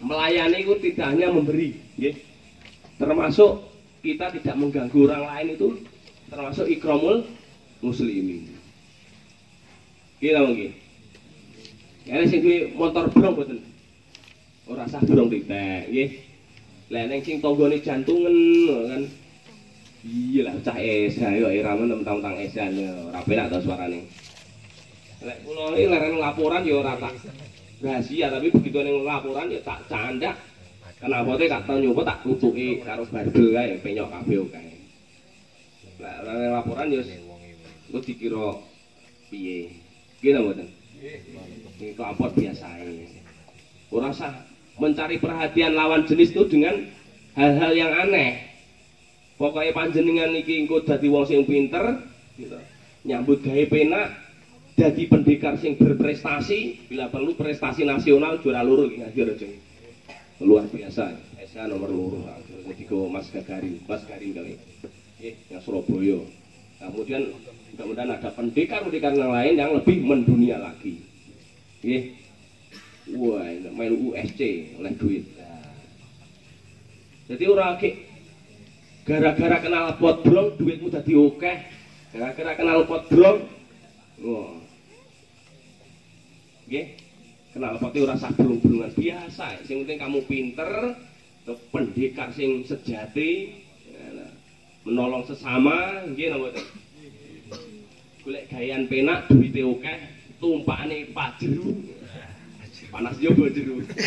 melayani itu tidak hanya memberi, nggih. Termasuk kita tidak mengganggu orang lain itu termasuk ikramul muslimin. Nggih nggih. Ya sing duwe motor brong mboten. Ora sah brong titik, nggih. Lah ning sing tanggane jantungan kan. Iya lah cah esa yo irama tentang esan ora penak to suarane. Lek kula iki leren laporan yo ora tak rahasia tapi begitu ning laporan ya tak candak. Kenapa teh gak tau nyoba tak tutuki karo barbel kae penyok kabeh kae. Lah leren laporan yo wis dikira piye. Nggih mboten. Nggih. Kelapor biasa ae. Ora usah mencari perhatian lawan jenis itu dengan hal-hal yang aneh. Pokoknya panjenengan iki engko dadi wong sing pinter gitu. Nyambut gawe penak, dadi pendekar sing berprestasi, bila perlu prestasi nasional juara loro iki ngaji aja. Luar biasa. SA nomor 2. Jadi ke Mas Garin kali. Yang Surabaya. Kemudian mudah-mudahan ada pendekar-pendekar yang lain yang lebih mendunia lagi. Nggih. Wah, main USC oleh duit. Nah. Jadi ora gara-gara kenal pot brong duitmu dadi akeh. Gara-gara kenal pot brong. Wah. Nggih. Kenal pot ora sak brong-brongan biasa. Sing penting kamu pinter, pendekar sing sejati, menolong sesama, nggih napa mboten? Golek gawean penak duwite akeh, tumpakane pajeru. Panas yo jeru.